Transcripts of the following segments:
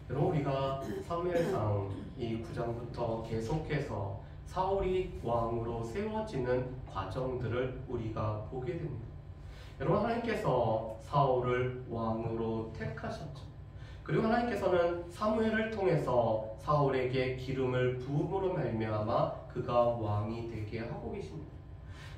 여러분, 우리가 사무엘상 이 9장부터 계속해서 사울이 왕으로 세워지는 과정들을 우리가 보게 됩니다. 여러분, 하나님께서 사울을 왕으로 택하셨죠. 그리고 하나님께서는 사무엘을 통해서 사울에게 기름을 부음으로 말미암아 그가 왕이 되게 하고 계십니다.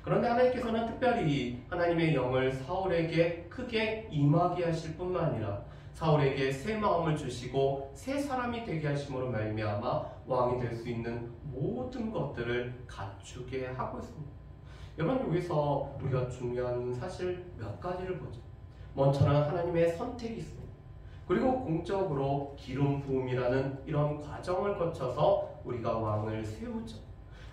그런데 하나님께서는 특별히 하나님의 영을 사울에게 크게 임하게 하실 뿐만 아니라 사울에게 새 마음을 주시고 새 사람이 되게 하심으로 말미암아 왕이 될 수 있는 모든 것들을 갖추게 하고 있습니다. 여러분, 여기서 우리가 중요한 사실 몇 가지를 보죠. 먼저는 하나님의 선택이 있습니다. 그리고 공적으로 기름 부음이라는 이런 과정을 거쳐서 우리가 왕을 세우죠.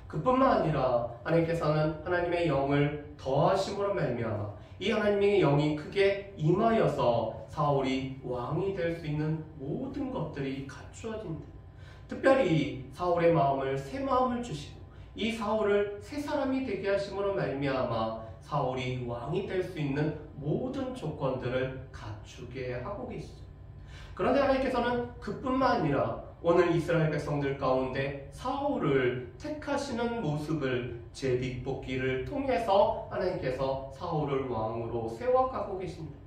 그뿐만 아니라 하나님께서는 하나님의 영을 더하심으로 말미암아 이 하나님의 영이 크게 임하여서 사울이 왕이 될 수 있는 모든 것들이 갖추어집니다. 특별히 사울의 마음을 새 마음을 주시고 이 사울을 새 사람이 되게 하심으로 말미암아 사울이 왕이 될 수 있는 모든 조건들을 갖추게 하고 계시죠. 그런데 하나님께서는 그뿐만 아니라 오늘 이스라엘 백성들 가운데 사울을 택하시는 모습을 제비뽑기를 통해서 하나님께서 사울을 왕으로 세워가고 계십니다.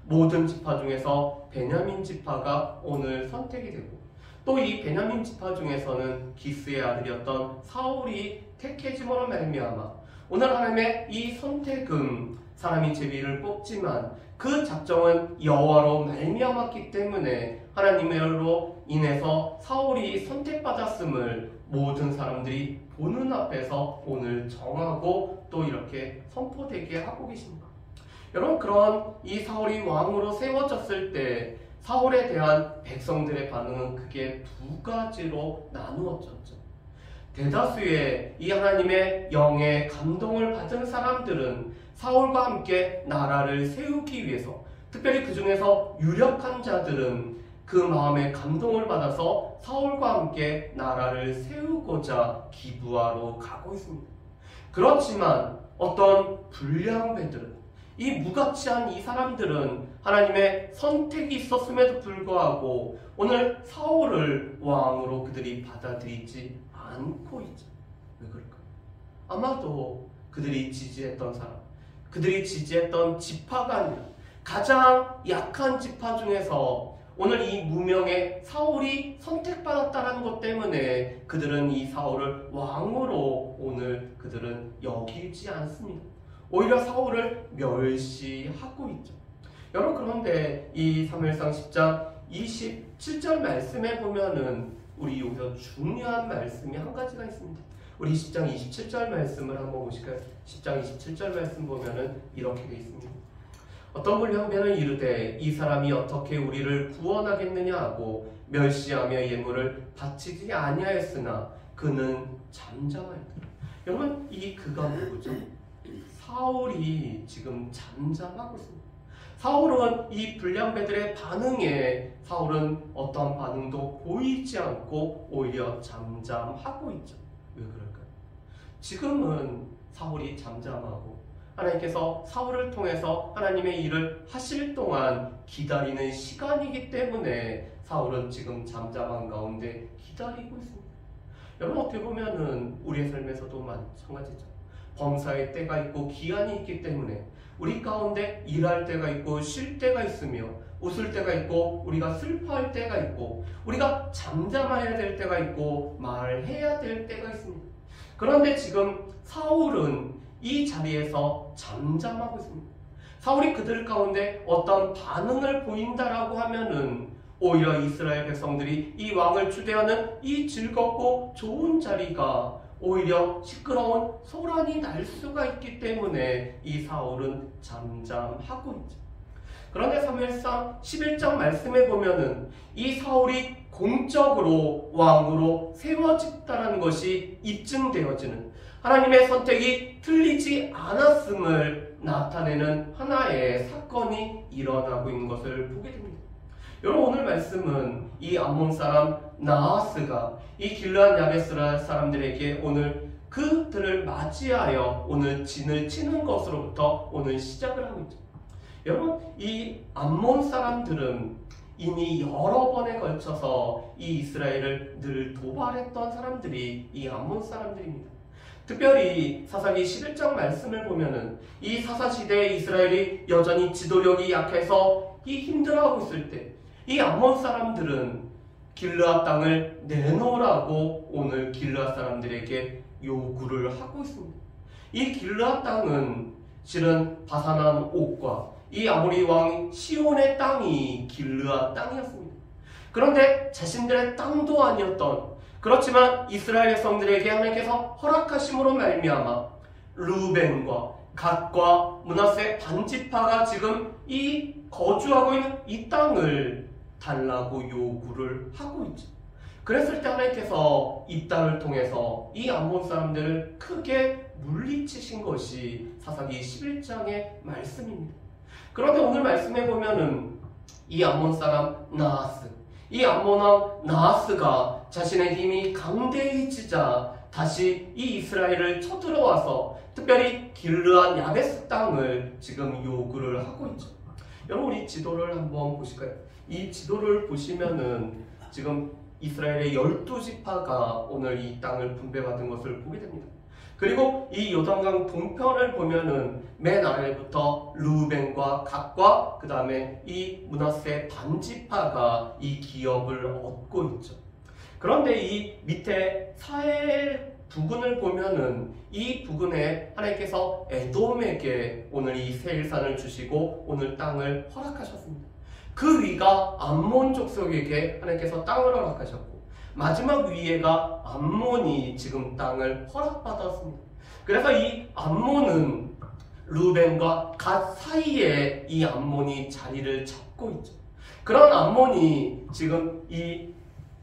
모든 지파 중에서 베냐민 지파가 오늘 선택이 되고 또 이 베냐민 지파 중에서는 기스의 아들이었던 사울이 택해짐으로 말미암아 오늘 하나님의 이 선택은 사람이 제비를 뽑지만 그 작정은 여호와로 말미암았기 때문에 하나님으로 인해서 사울이 선택받았음을 모든 사람들이 보는 앞에서 오늘 정하고 또 이렇게 선포되게 하고 계십니다. 여러분, 그런 이 사울이 왕으로 세워졌을 때 사울에 대한 백성들의 반응은 크게 두 가지로 나누어졌죠. 대다수의 이 하나님의 영의 감동을 받은 사람들은 사울과 함께 나라를 세우기 위해서, 특별히 그 중에서 유력한 자들은 그 마음의 감동을 받아서 사울과 함께 나라를 세우고자 기브아로 가고 있습니다. 그렇지만 어떤 불량배들은, 이 무가치한 이 사람들은 하나님의 선택이 있었음에도 불구하고 오늘 사울을 왕으로 그들이 받아들이지 않고 있죠. 왜 그럴까요? 아마도 그들이 지지했던 사람, 그들이 지지했던 지파가 아니라 가장 약한 지파 중에서 오늘 이 무명의 사울이 선택받았다는 것 때문에 그들은 이 사울을 왕으로 오늘 그들은 여기지 않습니다. 오히려 사울을 멸시하고 있죠. 여러분, 그런데 이 사무엘상 10장 27절 말씀에 보면은 우리 여기서 중요한 말씀이 한 가지가 있습니다. 우리 10장 27절 말씀을 한번 보실까요? 10장 27절 말씀 보면은 이렇게 되어 있습니다. 어떤 불량배는 이르되 이 사람이 어떻게 우리를 구원하겠느냐 하고 멸시하며 예물을 바치지 아니하였으나 그는 잠잠하였더라. 여러분, 이 그가 누구죠? 사울이 지금 잠잠하고 있습니다. 사울은 이 불량배들의 반응에 사울은 어떠한 반응도 보이지 않고 오히려 잠잠하고 있죠. 왜 그럴까요? 지금은 사울이 잠잠하고 하나님께서 사울을 통해서 하나님의 일을 하실 동안 기다리는 시간이기 때문에 사울은 지금 잠잠한 가운데 기다리고 있습니다. 여러분, 어떻게 보면은 우리의 삶에서도 마찬가지죠. 범사의 때가 있고 기한이 있기 때문에 우리 가운데 일할 때가 있고 쉴 때가 있으며 웃을 때가 있고 우리가 슬퍼할 때가 있고 우리가 잠잠해야 될 때가 있고 말해야 될 때가 있습니다. 그런데 지금 사울은 이 자리에서 잠잠하고 있습니다. 사울이 그들 가운데 어떤 반응을 보인다라고 하면은 오히려 이스라엘 백성들이 이 왕을 추대하는 이 즐겁고 좋은 자리가 오히려 시끄러운 소란이 날 수가 있기 때문에 이 사울은 잠잠하고 있죠. 그런데 사무엘상 11장 말씀에 보면은 이 사울이 공적으로 왕으로 세워졌다는 것이 입증되어지는 하나님의 선택이 틀리지 않았음을 나타내는 하나의 사건이 일어나고 있는 것을 보게 됩니다. 여러분, 오늘 말씀은 이 암몬 사람 나하스가 이 길르앗 야베스 사람들에게 오늘 그들을 맞이하여 오늘 진을 치는 것으로부터 오늘 시작을 하고 있죠. 여러분, 이 암몬 사람들은 이미 여러 번에 걸쳐서 이 이스라엘을 늘 도발했던 사람들이 이 암몬 사람들입니다. 특별히 사사기 11장 말씀을 보면은 이 사사시대에 이스라엘이 여전히 지도력이 약해서 이 힘들어하고 있을 때 이 암몬 사람들은 길르앗 땅을 내놓으라고 오늘 길르앗 사람들에게 요구를 하고 있습니다. 이 길르앗 땅은 실은 바산한 옥과 이 아모리 왕 시온의 땅이 길르앗 땅이었습니다. 그런데 자신들의 땅도 아니었던, 그렇지만 이스라엘 백성들에게 하나님께서 허락하심으로 말미암아 르우벤과 갓과 므낫세 반지파가 지금 이 거주하고 있는 이 땅을 달라고 요구를 하고 있죠. 그랬을 때 하나님께서 이 땅을 통해서 이 암몬 사람들을 크게 물리치신 것이 사사기 11장의 말씀입니다. 그런데 오늘 말씀해 보면은 이 암몬 사람 나하스, 이 암몬 왕 나하스가 자신의 힘이 강대해지자 다시 이 이스라엘을 쳐들어와서 특별히 길르앗 야베스 땅을 지금 요구를 하고 있죠. 여러분, 우리 지도를 한번 보실까요? 이 지도를 보시면은 지금 이스라엘의 12지파가 오늘 이 땅을 분배받은 것을 보게 됩니다. 그리고 이 요단강 동편을 보면은 맨 아래부터 르우벤과 갓과 그 다음에 이 므낫세 반지파가 이 기업을 얻고 있죠. 그런데 이 밑에 사헬 부근을 보면은 이 부근에 하나님께서 에돔에게 오늘 이 세일산을 주시고 오늘 땅을 허락하셨습니다. 그 위가 암몬 족속에게 하나님께서 땅을 허락하셨고 마지막 위에가 암몬이 지금 땅을 허락받았습니다. 그래서 이 암몬은 르우벤과 갓 사이에 이 암몬이 자리를 잡고 있죠. 그런 암몬이 지금 이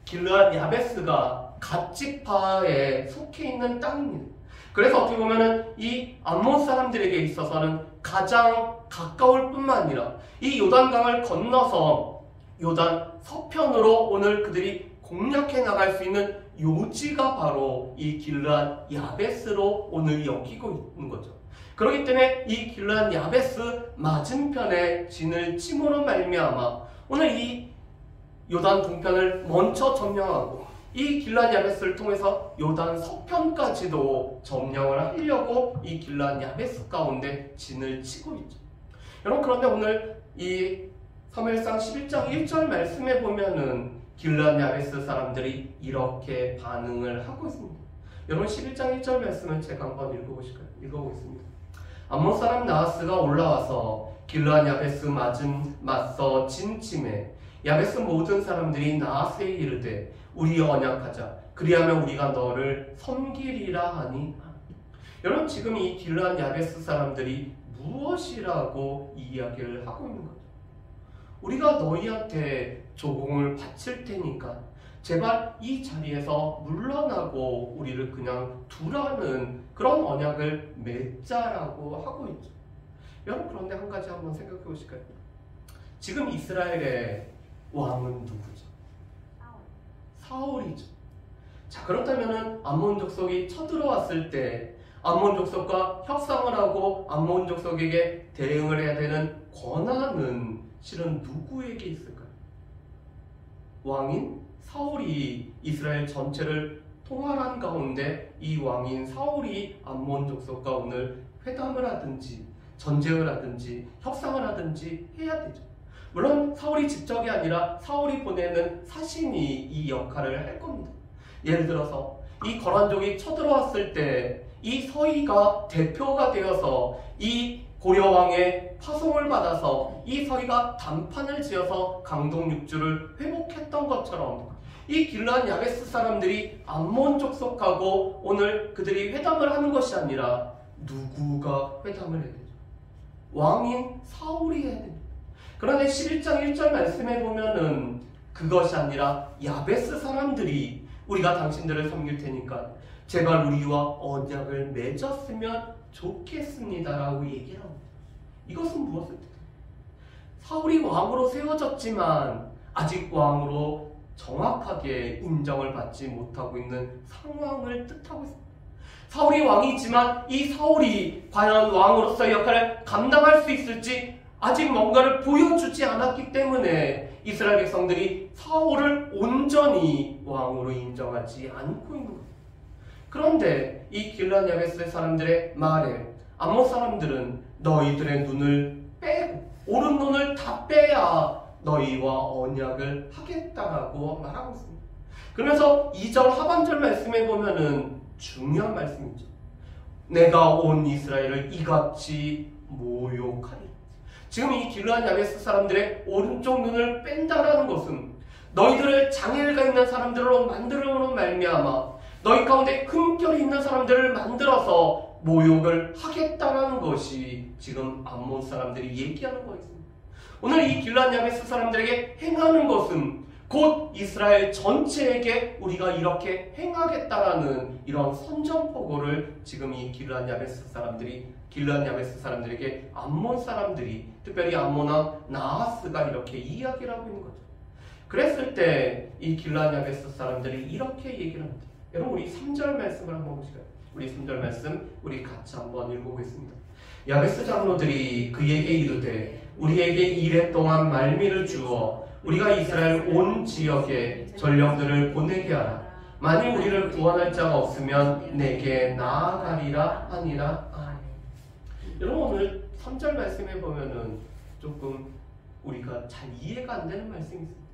길르앗 야베스가 갓 지파에 속해 있는 땅입니다. 그래서 어떻게 보면은 이 암몬 사람들에게 있어서는 가장 가까울 뿐만 아니라 이 요단강을 건너서 요단 서편으로 오늘 그들이 공략해 나갈 수 있는 요지가 바로 이 길르앗 야베스로 오늘 여기고 있는 거죠. 그렇기 때문에 이 길르앗 야베스 맞은편에 진을 침으로 말미암아 오늘 이 요단 동편을 먼저 점령하고 이 길르앗 야베스를 통해서 요단 서편까지도 점령을 하려고 이 길르앗 야베스 가운데 진을 치고 있죠. 여러분, 그런데 오늘 이 사무엘상 11장 1절 말씀에 보면은 길르앗 야베스 사람들이 이렇게 반응을 하고 있습니다. 여러분, 11장 1절 말씀을 제가 한번 읽어보실까요? 읽어보겠습니다. 암몬 사람 나하스가 올라와서 길르앗 야베스 맞서 진침해 야베스 모든 사람들이 나하스에 이르되 우리 언약하자, 그리하면 우리가 너를 섬기리라 하니. 여러분, 지금 이 길르앗 야베스 사람들이 무엇이라고 이야기를 하고 있는 거죠? 우리가 너희한테 조공을 바칠 테니까 제발 이 자리에서 물러나고 우리를 그냥 두라는 그런 언약을 맺자라고 하고 있죠. 여러분, 그런데 한 가지 한번 생각해 보실까요? 지금 이스라엘의 왕은 누구죠? 사울이죠. 자, 그렇다면은 암몬 족속이 쳐들어왔을 때 암몬 족속과 협상을 하고 암몬 족속에게 대응을 해야 되는 권한은 실은 누구에게 있을까요? 왕인 사울이 이스라엘 전체를 통할한 가운데 이 왕인 사울이 암몬 족속과 오늘 회담을 하든지 전쟁을 하든지 협상을 하든지 해야 되죠. 물론 사울이 직접이 아니라 사울이 보내는 사신이 이 역할을 할 겁니다. 예를 들어서 이 거란족이 쳐들어왔을 때 이 서희가 대표가 되어서 이 고려왕의 파송을 받아서 이 서희가 단판을 지어서 강동 6주를 회복했던 것처럼 이 길르앗 야베스 사람들이 암몬 족속하고 오늘 그들이 회담을 하는 것이 아니라 누구가 회담을 해야 되죠? 왕인 사울이 해야 됩니다. 그런데 11장 1절 말씀에 보면은 그것이 아니라 야베스 사람들이 우리가 당신들을 섬길 테니까 제발 우리와 언약을 맺었으면 좋겠습니다라고 얘기를 합니다. 이것은 무엇을 뜻해요? 사울이 왕으로 세워졌지만 아직 왕으로 정확하게 인정을 받지 못하고 있는 상황을 뜻하고 있습니다. 사울이 왕이지만 이 사울이 과연 왕으로서의 역할을 감당할 수 있을지 아직 뭔가를 보여주지 않았기 때문에 이스라엘 백성들이 사울을 온전히 왕으로 인정하지 않고 있는 거예요. 그런데 이 길르앗 야베스 사람들의 말에 암몬 사람들은 너희들의 눈을 빼고 오른 눈을 다 빼야 너희와 언약을 하겠다라고 말하고 있습니다. 그러면서 2절 하반절 말씀에 보면은 중요한 말씀이죠. 내가 온 이스라엘을 이같이 모욕하리. 지금 이 길르앗 야베스 사람들의 오른쪽 눈을 뺀다라는 것은 너희들을 장애가 있는 사람들로 만들므로 말미암아 너희 가운데 흠결이 있는 사람들을 만들어서 모욕을 하겠다라는 것이 지금 암몬 사람들이 얘기하는 거였습니다. 오늘 이 길르앗 야베스 사람들에게 행하는 것은 곧 이스라엘 전체에게 우리가 이렇게 행하겠다라는 이런 선전포고를 지금 이 길르앗 야베스 사람들에게 암몬 사람들이, 특별히 암몬 왕 나하스가 이렇게 이야기를 하고 있는 거죠. 그랬을 때 이 길르앗 야베스 사람들이 이렇게 얘기를 합니다. 여러분, 우리 3절 말씀을 한번 보실까요? 우리 3절 말씀 우리 같이 한번 읽어보겠습니다. 야베스 장로들이 그에게 이르되 우리에게 이레 동안 말미를 주어 우리가 이스라엘 온 지역에 전령들을 보내게 하라. 만일 우리를 구원할 자가 없으면 내게 나아가리라 하니라. 여러분, 오늘 3절 말씀에 보면은 조금 우리가 잘 이해가 안 되는 말씀이 있습니다.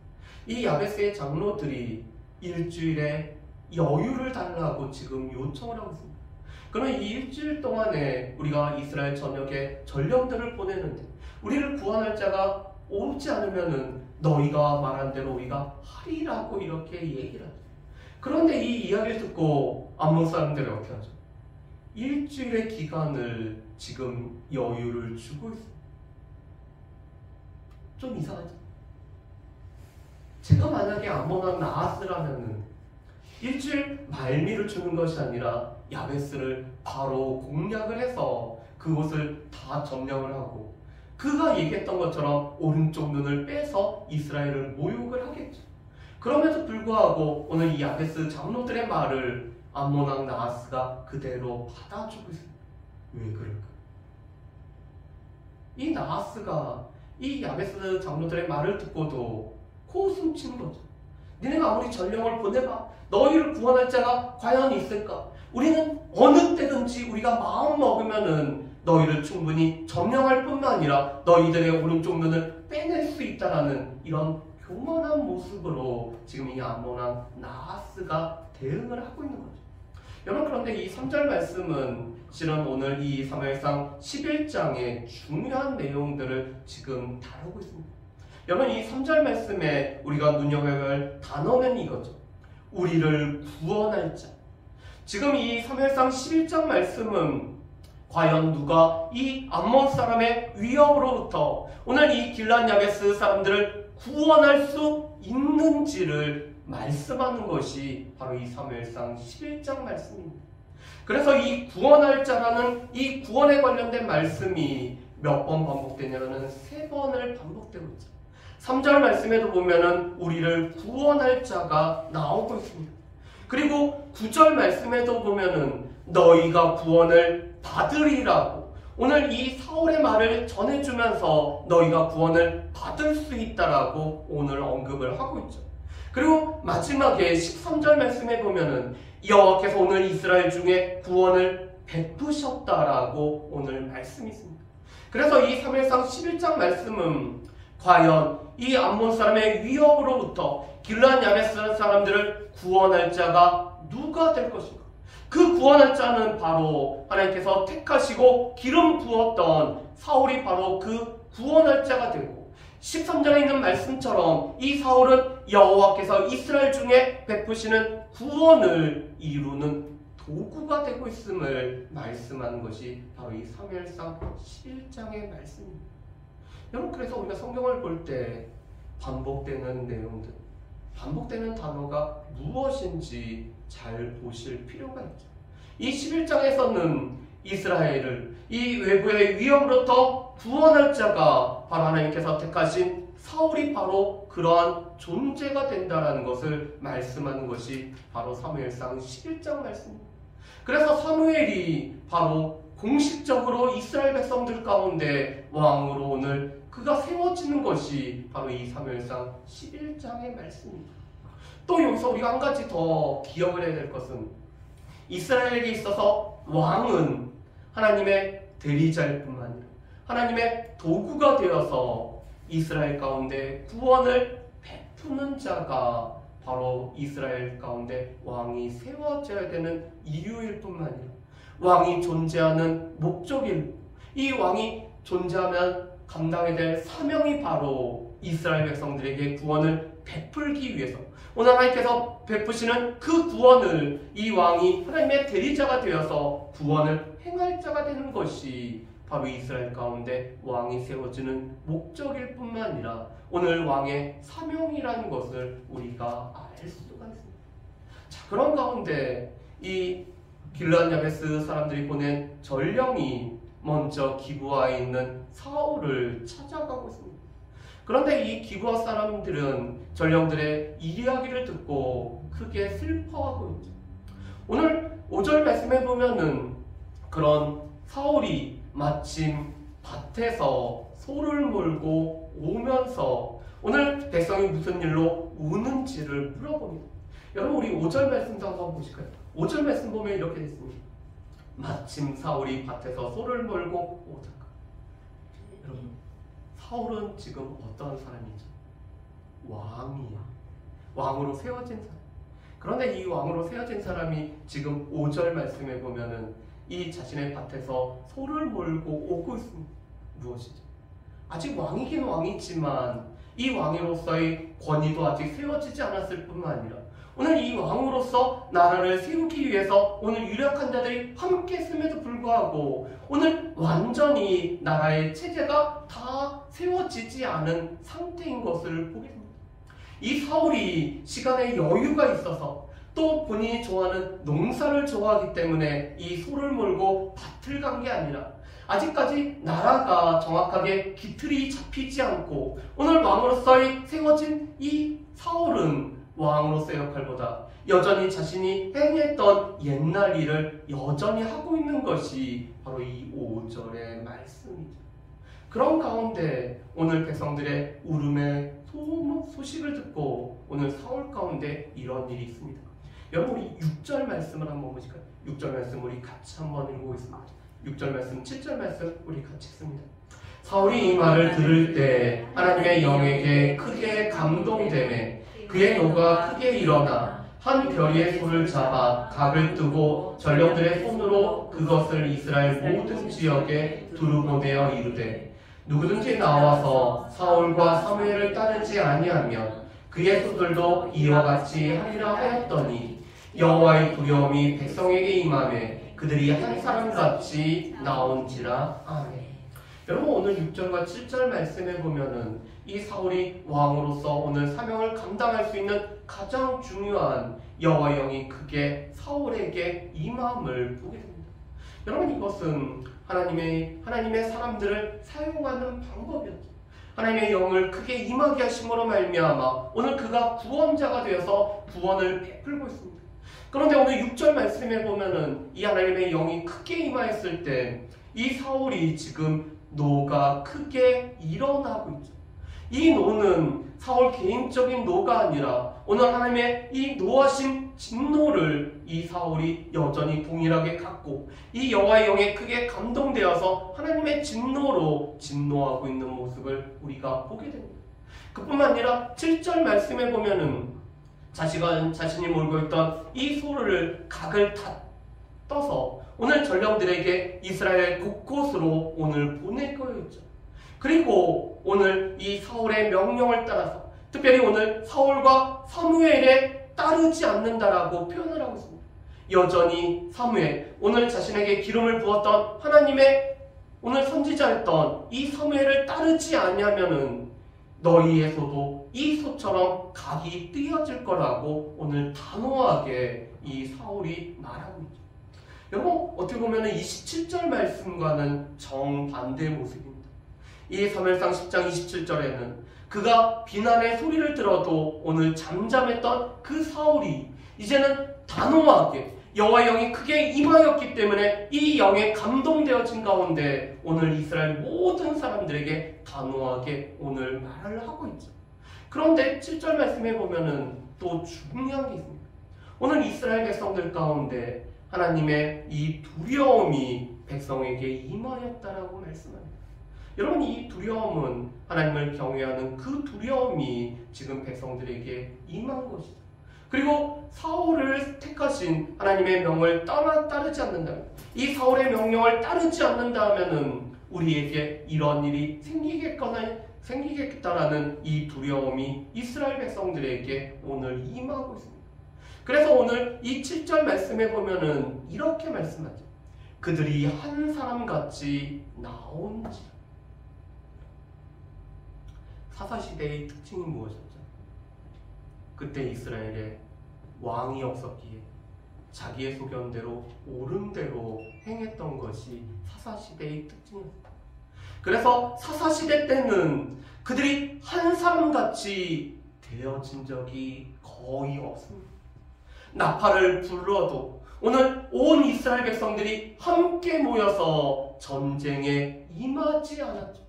이 야베스의 장로들이 일주일에 여유를 달라고 지금 요청을 하고 있습니다. 그러면 이 일주일 동안에 우리가 이스라엘 전역에 전령들을 보내는데 우리를 구원할 자가 오지 않으면은 너희가 말한 대로 우리가 하리라고 이렇게 얘기를 하죠. 그런데 이 이야기를 듣고 암몬 사람들이 어떻게 하죠? 일주일의 기간을 지금 여유를 주고 있습니다. 좀 이상하죠? 제가 만약에 암몬 왕 나하스라면은 일주일 말미를 주는 것이 아니라 야베스를 바로 공략을 해서 그곳을 다 점령을 하고 그가 얘기했던 것처럼 오른쪽 눈을 빼서 이스라엘을 모욕을 하겠죠. 그럼에도 불구하고 오늘 이 야베스 장로들의 말을 암몬 왕 나하스가 그대로 받아주고 있습니다. 왜 그럴까? 이 나하스가 이 야베스 장로들의 말을 듣고도 코웃음 치는 거죠. 니네가 아무리 전령을 보내봐. 너희를 구원할 자가 과연 있을까? 우리는 어느 때든지 우리가 마음 먹으면은 너희를 충분히 점령할 뿐만 아니라 너희들의 오른쪽 눈을 빼낼 수 있다라는 이런 교만한 모습으로 지금 이 암몬 왕 나하스가 대응을 하고 있는 거죠. 여러분, 그런데 이 3절 말씀은 실은 오늘 이 사무엘상 11장의 중요한 내용들을 지금 다루고 있습니다. 여러분, 이 3절 말씀에 우리가 눈여겨야 할 단어는 이거죠. 우리를 구원할 자. 지금 이 사무엘상 11장 말씀은 과연 누가 이 암몬 사람의 위협으로부터 오늘 이 길르앗 야베스 사람들을 구원할 수 있는지를 말씀하는 것이 바로 이 사무엘상 11장 말씀입니다. 그래서 이 구원할 자라는 이 구원에 관련된 말씀이 몇 번 반복되냐면 3번을 반복되고 있죠. 3절 말씀에도 보면은 우리를 구원할 자가 나오고 있습니다. 그리고 9절 말씀에도 보면은 너희가 구원을 받으리라고 오늘 이 사울의 말을 전해주면서 너희가 구원을 받을 수 있다라고 오늘 언급을 하고 있죠. 그리고 마지막에 13절 말씀에 보면은 여호와께서 오늘 이스라엘 중에 구원을 베푸셨다라고 오늘 말씀이 있습니다. 그래서 이 사무엘상 11장 말씀은 과연 이 암몬 사람의 위협으로부터 길르앗 야베스 사람들을 구원할 자가 누가 될 것인가? 그 구원할 자는 바로 하나님께서 택하시고 기름 부었던 사울이 바로 그 구원할 자가 되고 13장에 있는 말씀처럼 이 사울은 여호와께서 이스라엘 중에 베푸시는 구원을 이루는 도구가 되고 있음을 말씀하는 것이 바로 이 사무엘상 11장의 말씀입니다. 여러분, 그래서 우리가 성경을 볼 때 반복되는 내용들, 반복되는 단어가 무엇인지 잘 보실 필요가 있죠. 이 11장에서는 이스라엘을 이 외부의 위협으로부터 구원할 자가 바로 하나님께서 택하신 사울이 바로 그러한 존재가 된다는 것을 말씀하는 것이 바로 사무엘상 11장 말씀입니다. 그래서 사무엘이 바로 공식적으로 이스라엘 백성들 가운데 왕으로 오늘 그가 세워지는 것이 바로 이 사무엘상 11장의 말씀입니다. 또 여기서 우리가 한 가지 더 기억을 해야 될 것은 이스라엘에게 있어서 왕은 하나님의 대리자일 뿐만 아니라 하나님의 도구가 되어서 이스라엘 가운데 구원을 베푸는 자가 바로 이스라엘 가운데 왕이 세워져야 되는 이유일 뿐만 아니라 왕이 존재하는 목적일, 이 왕이 존재하면 감당해야 될 사명이 바로 이스라엘 백성들에게 구원을 베풀기 위해서 오늘 하나님께서 베푸시는 그 구원을 이 왕이 하나님의 대리자가 되어서 구원을 행할 자가 되는 것이 바로 이스라엘 가운데 왕이 세워지는 목적일 뿐만 아니라 오늘 왕의 사명이라는 것을 우리가 알 수가 있습니다. 자, 그런 가운데 이 길르앗 야베스 사람들이 보낸 전령이 먼저 기브아에 있는 사울을 찾아가고 있습니다. 그런데 이 기브아 사람들은 전령들의 이야기를 듣고 크게 슬퍼하고 있죠. 오늘 5절 말씀해 보면은 그런 사울이 마침 밭에서 소를 몰고 오면서 오늘 백성이 무슨 일로 우는지를 물어봅니다. 여러분 우리 5절 말씀도 한번 보실까요? 5절 말씀 보면 이렇게 됐습니다. 마침 사울이 밭에서 소를 몰고 오다가. 여러분 사울은 지금 어떤 사람이죠? 왕이야. 왕으로 세워진 사람. 그런데 이 왕으로 세워진 사람이 지금 5절 말씀에 보면은 이 자신의 밭에서 소를 몰고 오고 있습니다. 무엇이죠? 아직 왕이긴 왕이지만 이 왕으로서의 권위도 아직 세워지지 않았을 뿐만 아니라 오늘 이 왕으로서 나라를 세우기 위해서 오늘 유력한 자들이 함께 했음에도 불구하고 오늘 완전히 나라의 체제가 다 세워지지 않은 상태인 것을 보게 됩니다. 이 사울이 시간에 여유가 있어서 또 본인이 좋아하는 농사를 좋아하기 때문에 이 소를 몰고 밭을 간 게 아니라 아직까지 나라가 정확하게 기틀이 잡히지 않고 오늘 왕으로서의 세워진 이 사울은 왕으로서의 역할보다 여전히 자신이 행했던 옛날 일을 여전히 하고 있는 것이 바로 이 5절의 말씀이죠. 그런 가운데 오늘 백성들의 울음의 소식을 듣고 오늘 사울 가운데 이런 일이 있습니다. 여러분 우리 6절 말씀을 한번 보실까요? 6절 말씀 우리 같이 한번 읽어보겠습니다. 6절 말씀, 7절 말씀 우리 같이 읽습니다. 사울이 이 말을 들을 때 하나님의 영에게 크게 감동되매 그의 노가 크게 일어나 한 별의 소를 잡아 각을 뜨고 전령들의 손으로 그것을 이스라엘 모든 지역에 두루 보내어 이르되 누구든지 나와서 사울과 사무엘을 따르지 아니하면 그의 소들도 이와 같이 하리라 하였더니 여호와의 두려움이 백성에게 임하매 그들이 한 사람같이 나온지라. 아멘. 여러분 오늘 6절과 7절 말씀에 보면은 이 사울이 왕으로서 오늘 사명을 감당할 수 있는 가장 중요한 여호와의 영이 크게 사울에게 임함을 보게 됩니다. 여러분 이것은 하나님의 사람들을 사용하는 방법이었죠. 하나님의 영을 크게 임하게 하심으로 말미암아 오늘 그가 구원자가 되어서 구원을 베풀고 있습니다. 그런데 오늘 6절 말씀에 보면은 이 하나님의 영이 크게 임하였을 때 이 사울이 지금 노가 크게 일어나고 있죠. 이 노는 사울 개인적인 노가 아니라 오늘 하나님의 이 노하신 진노를 이 사울이 여전히 동일하게 갖고 이 여호와의 영에 크게 감동되어서 하나님의 진노로 진노하고 있는 모습을 우리가 보게 됩니다. 그뿐만 아니라 7절 말씀에 보면은 자신이 몰고 있던 이 소를 각을 다 떠서 오늘 전령들에게 이스라엘 곳곳으로 오늘 보낼 거였죠. 그리고 오늘 이 사울의 명령을 따라서 특별히 오늘 사울과 사무엘에 따르지 않는다라고 표현을 하고 있습니다. 여전히 사무엘, 오늘 자신에게 기름을 부었던 하나님의 오늘 선지자였던 이 사무엘을 따르지 않으면은 너희에서도 이 소처럼 각이 띄어질 거라고 오늘 단호하게 이 사울이 말하고 있죠. 여러분 어떻게 보면 27절 말씀과는 정반대의 모습입니다. 이 사무엘상 10장 27절에는 그가 비난의 소리를 들어도 오늘 잠잠했던 그 사울이 이제는 단호하게 여호와의 영이 크게 임하였기 때문에 이 영에 감동되어진 가운데 오늘 이스라엘 모든 사람들에게 단호하게 오늘 말을 하고 있죠. 그런데 7절 말씀에 보면은 또 중요한 게 있습니다. 오늘 이스라엘 백성들 가운데 하나님의 이 두려움이 백성에게 임하였다라고 말씀합니다. 여러분, 이 두려움은 하나님을 경외하는 그 두려움이 지금 백성들에게 임한 것이죠. 그리고 사울을 택하신 하나님의 명을 따르지 않는다면, 이 사울의 명령을 따르지 않는다면은 우리에게 이런 일이 생기겠다라는 이 두려움이 이스라엘 백성들에게 오늘 임하고 있습니다. 그래서 오늘 이 7절 말씀에 보면은 이렇게 말씀하죠. 그들이 한 사람같이 나온지라. 사사시대의 특징이 무엇이었죠? 그때 이스라엘에 왕이 없었기에 자기의 소견대로 옳은 대로 행했던 것이 사사시대의 특징이었습니다. 그래서 사사시대 때는 그들이 한 사람같이 되어진 적이 거의 없습니다. 나팔을 불러도 오늘 온 이스라엘 백성들이 함께 모여서 전쟁에 임하지 않았죠.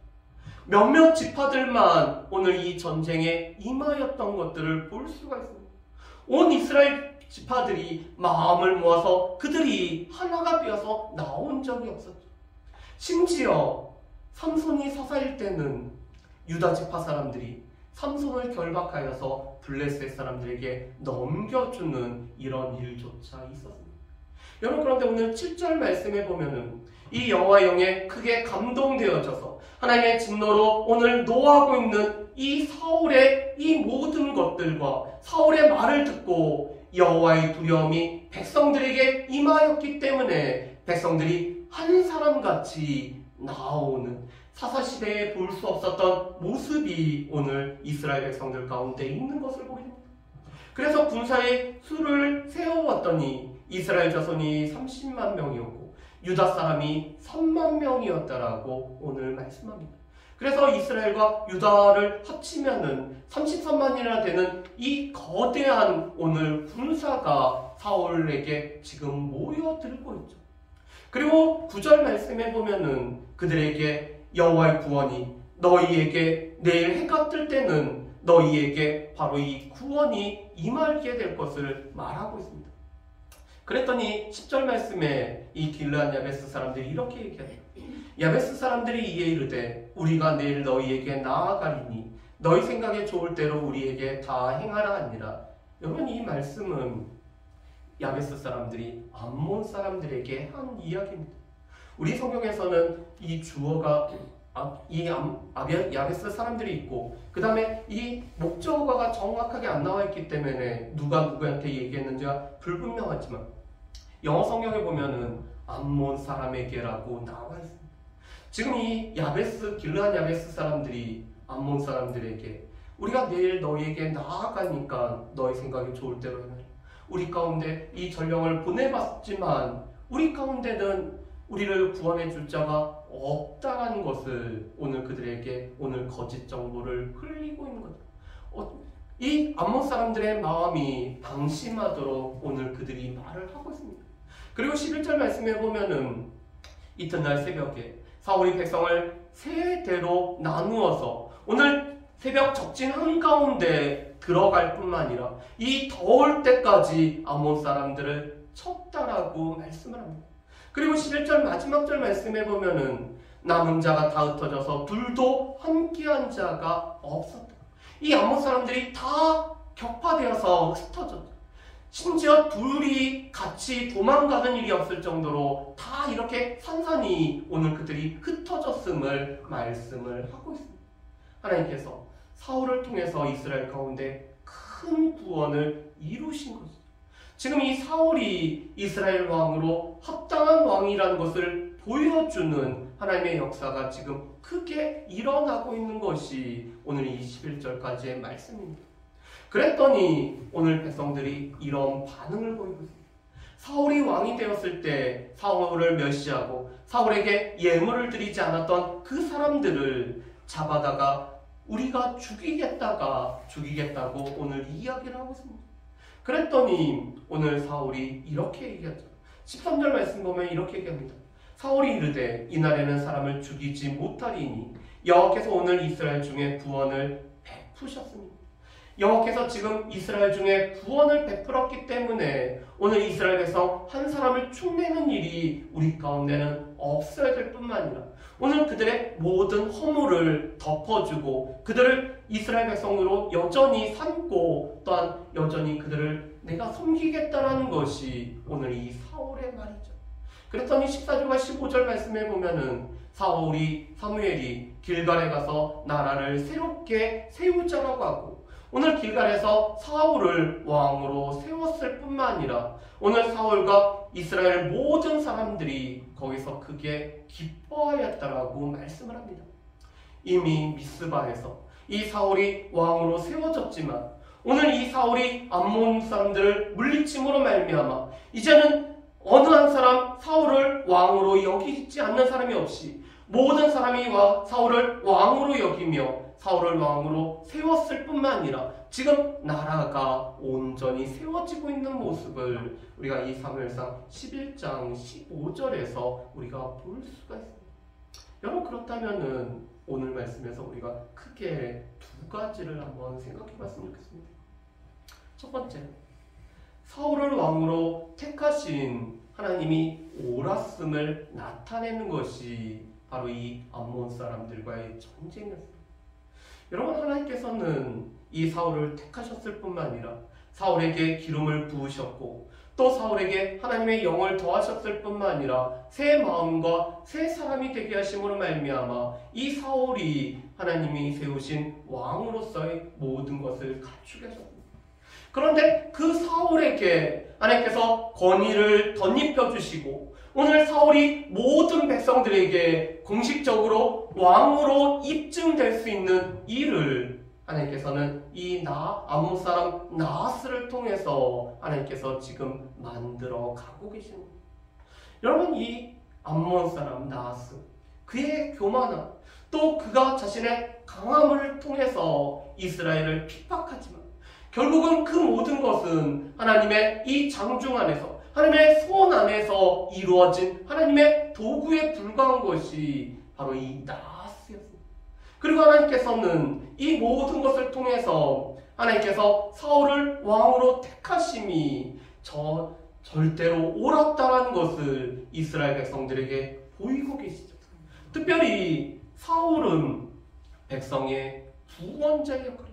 몇몇 지파들만 오늘 이 전쟁에 임하였던 것들을 볼 수가 있습니다. 온 이스라엘 지파들이 마음을 모아서 그들이 하나가 되어서 나온 적이 없었죠. 심지어 삼손이 사사일 때는 유다 지파 사람들이 삼손을 결박하여서 블레셋 사람들에게 넘겨주는 이런 일조차 있었습니다. 여러분, 그런데 오늘 7절 말씀에 보면은 이 여호와의 영에 크게 감동되어져서 하나님의 진노로 오늘 노하고 있는 이 사울의 이 모든 것들과 사울의 말을 듣고 여호와의 두려움이 백성들에게 임하였기 때문에 백성들이 한 사람같이 나오는 사사시대에 볼 수 없었던 모습이 오늘 이스라엘 백성들 가운데 있는 것을 보게 됩니다. 그래서 군사의 수를 세워왔더니 이스라엘 자손이 30만 명이었고 유다 사람이 3만 명이었다라고 오늘 말씀합니다. 그래서 이스라엘과 유다를 합치면은 33만이나 되는 이 거대한 오늘 군사가 사울에게 지금 모여들고 있죠. 그리고 9절 말씀에 보면은 그들에게 여호와의 구원이 너희에게 내일 해가 뜰 때는 너희에게 바로 이 구원이 임하게 될 것을 말하고 있습니다. 그랬더니 10절 말씀에 이 길르앗 야베스 사람들이 이렇게 얘기합니다. 야베스 사람들이 이에 이르되 우리가 내일 너희에게 나아가리니 너희 생각에 좋을 대로 우리에게 다 행하라 하니라. 여러분, 이 말씀은 야베스 사람들이 암몬 사람들에게 한 이야기입니다. 우리 성경에서는 이 주어가 야베스 사람들이 있고 그 다음에 이 목적어가 정확하게 안 나와 있기 때문에 누가 누구한테 얘기했는지가 불분명하지만 영어 성경에 보면은 암몬 사람에게라고 나와 있습니다. 지금 이 길르앗 야베스 사람들이 암몬 사람들에게 우리가 내일 너희에게 나아가니까 너희 생각이 좋을 대로 해라. 우리 가운데 이 전령을 보내봤지만 우리 가운데는 우리를 구원해 줄 자가 없다라는 것을 오늘 그들에게 오늘 거짓 정보를 흘리고 있는 거죠. 이 암몬 사람들의 마음이 방심하도록 오늘 그들이 말을 하고 있습니다. 그리고 11절 말씀에 보면은 이튿날 새벽에 사울이 백성을 세 대로 나누어서 오늘 새벽 적진 한가운데 들어갈 뿐만 아니라 이 더울 때까지 암몬 사람들을 쳤다라고 말씀을 합니다. 그리고 11절 마지막 절 말씀에 보면은 남은 자가 다 흩어져서 둘도 함께한 자가 없었다. 이 암몬 사람들이 다 격파되어서 흩어졌다. 심지어 둘이 같이 도망가는 일이 없을 정도로 다 이렇게 산산이 오늘 그들이 흩어졌음을 말씀을 하고 있습니다. 하나님께서 사울을 통해서 이스라엘 가운데 큰 구원을 이루신 것이죠. 지금 이 사울이 이스라엘 왕으로 합당한 왕이라는 것을 보여주는 하나님의 역사가 지금 크게 일어나고 있는 것이 오늘 21절까지의 말씀입니다. 그랬더니 오늘 백성들이 이런 반응을 보이고 있습니다. 사울이 왕이 되었을 때 사울을 멸시하고 사울에게 예물을 드리지 않았던 그 사람들을 잡아다가 우리가 죽이겠다고 오늘 이야기를 하고 있습니다. 그랬더니 오늘 사울이 이렇게 얘기하죠. 13절 말씀 보면 이렇게 얘기합니다. 사울이 이르되 이날에는 사람을 죽이지 못하리니 여호와께서 오늘 이스라엘 중에 구원을 베푸셨습니다. 여호와께서 지금 이스라엘 중에 구원을 베풀었기 때문에 오늘 이스라엘 백성 한 사람을 축내는 일이 우리 가운데는 없어야 될 뿐만 아니라 오늘 그들의 모든 허물을 덮어주고 그들을 이스라엘 백성으로 여전히 삼고 또한 여전히 그들을 내가 섬기겠다라는 것이 오늘 이 사울의 말이죠. 그랬더니 14절과 15절 말씀에 보면은 사무엘이 길갈에 가서 나라를 새롭게 세우자라고 하고 오늘 길갈에서 사울을 왕으로 세웠을 뿐만 아니라 오늘 사울과 이스라엘 모든 사람들이 거기서 크게 기뻐하였다라고 말씀을 합니다. 이미 미스바에서 이 사울이 왕으로 세워졌지만 오늘 이 사울이 암몬 사람들을 물리침으로 말미암아 이제는 어느 한 사람 사울을 왕으로 여기지 않는 사람이 없이 모든 사람이 사울을 왕으로 여기며 사울을 왕으로 세웠을 뿐만 아니라 지금 나라가 온전히 세워지고 있는 모습을 우리가 이 사무엘상 11장 15절에서 우리가 볼 수가 있습니다. 여러분 그렇다면은 오늘 말씀에서 우리가 크게 두 가지를 한번 생각해 봤으면 좋겠습니다. 첫 번째, 사울을 왕으로 택하신 하나님이 옳았음을 나타내는 것이 바로 이 암몬 사람들과의 전쟁이었습니다. 여러분 하나님께서는 이 사울을 택하셨을 뿐만 아니라 사울에게 기름을 부으셨고 또 사울에게 하나님의 영을 더하셨을 뿐만 아니라 새 마음과 새 사람이 되게 하심으로 말미암아 이 사울이 하나님이 세우신 왕으로서의 모든 것을 갖추게 하셨습니다. 그런데 그 사울에게 하나님께서 권위를 덧입혀 주시고 오늘 사울이 모든 백성들에게 공식적으로 왕으로 입증될 수 있는 일을 하나님께서는 이 암몬 사람 나하스를 통해서 하나님께서 지금 만들어 가고 계십니다. 여러분 이 암몬 사람 나하스 그의 교만함 또 그가 자신의 강함을 통해서 이스라엘을 핍박하지만 결국은 그 모든 것은 하나님의 이 장중 안에서 하나님의 손 안에서 이루어진 하나님의 도구에 불과한 것이 바로 이 나하스였습니다. 그리고 하나님께서는 이 모든 것을 통해서 하나님께서 사울을 왕으로 택하심이 절대로 옳았다라는 것을 이스라엘 백성들에게 보이고 계시죠. 특별히 사울은 백성의 구원자의 역할입니다.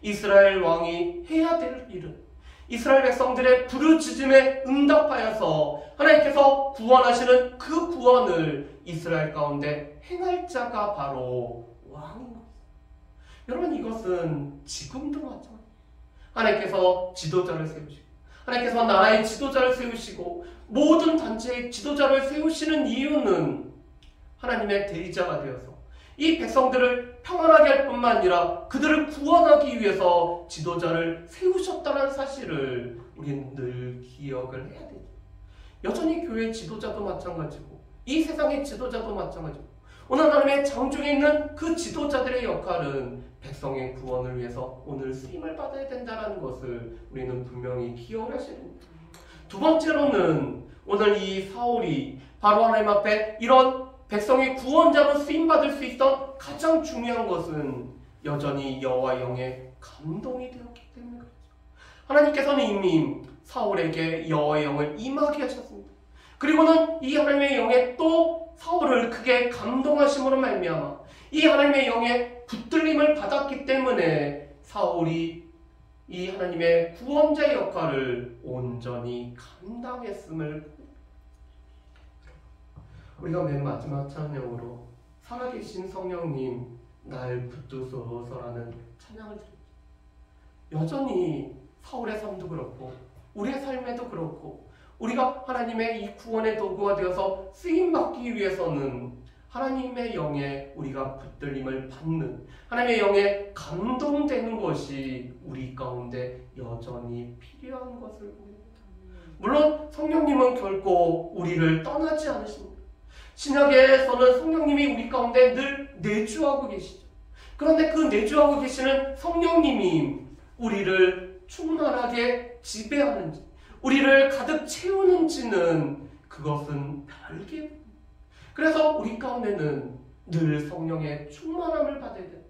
이스라엘 왕이 해야 될 일은 이스라엘 백성들의 부르짖음에 응답하여서 하나님께서 구원하시는 그 구원을 이스라엘 가운데 행할 자가 바로 왕인 것입니다. 여러분 이것은 지금도 마찬가지입니다. 하나님께서 지도자를 세우시고 하나님께서 나라의 지도자를 세우시고 모든 단체의 지도자를 세우시는 이유는 하나님의 대리자가 되어서 이 백성들을 평안하게 할 뿐만 아니라 그들을 구원하기 위해서 지도자를 세우셨다는 사실을 우리는 늘 기억을 해야 되죠. 여전히 교회 지도자도 마찬가지고 이 세상의 지도자도 마찬가지고 오늘 하나님의 장중에 있는 그 지도자들의 역할은 백성의 구원을 위해서 오늘 쓰임을 받아야 된다는 것을 우리는 분명히 기억을 하셔야 됩니다. 두 번째로는 오늘 이 사울이 바로 하나님 앞에 이런 백성의 구원자로 쓰임받을 수 있던 가장 중요한 것은 여전히 여호와 영의 감동이 되었기 때문에 그렇죠. 하나님께서는 이미 사울에게 여호와의 영을 임하게 하셨습니다. 그리고는 이 하나님의 영에 또 사울을 크게 감동하심으로 말미암아 이 하나님의 영의 붙들림을 받았기 때문에 사울이 이 하나님의 구원자의 역할을 온전히 감당했음을 우리가 맨 마지막 찬양으로 살아계신 성령님 날 붙드소서라는 찬양을 드립니다. 여전히 사울의 삶도 그렇고 우리의 삶에도 그렇고 우리가 하나님의 이 구원의 도구가 되어서 쓰임받기 위해서는 하나님의 영에 우리가 붙들림을 받는 하나님의 영에 감동되는 것이 우리 가운데 여전히 필요한 것을 봅니다. 물론 성령님은 결코 우리를 떠나지 않으십니다. 신약에서는 성령님이 우리 가운데 늘 내주하고 계시죠. 그런데 그 내주하고 계시는 성령님이 우리를 충만하게 지배하는지, 우리를 가득 채우는지는 그것은 별개. 그래서 우리 가운데는 늘 성령의 충만함을 받아야 돼.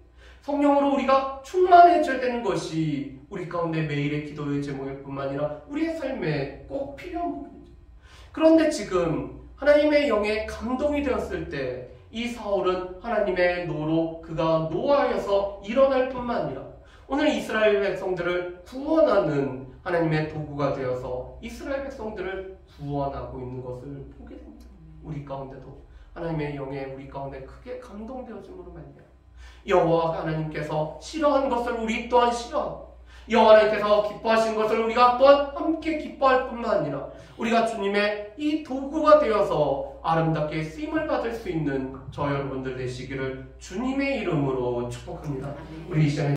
성령으로 우리가 충만해져야 되는 것이 우리 가운데 매일의 기도의 제목일 뿐만 아니라 우리의 삶에 꼭 필요한 부분이죠. 그런데 지금 하나님의 영에 감동이 되었을 때 이 사울은 하나님의 노로 그가 노하여서 일어날 뿐만 아니라 오늘 이스라엘 백성들을 구원하는 하나님의 도구가 되어서 이스라엘 백성들을 구원하고 있는 것을 보게 됩니다. 우리 가운데도 하나님의 영에 우리 가운데 크게 감동되어짐으로 말미암아 여호와 하나님께서 싫어하는 것을 우리 또한 싫어하고 여호와 하나님께서 기뻐하신 것을 우리가 또한 함께 기뻐할 뿐만 아니라 우리가 주님의 이 도구가 되어서 아름답게 쓰임을 받을 수 있는 저 여러분들 되시기를 주님의 이름으로 축복합니다. 우리 이 시간에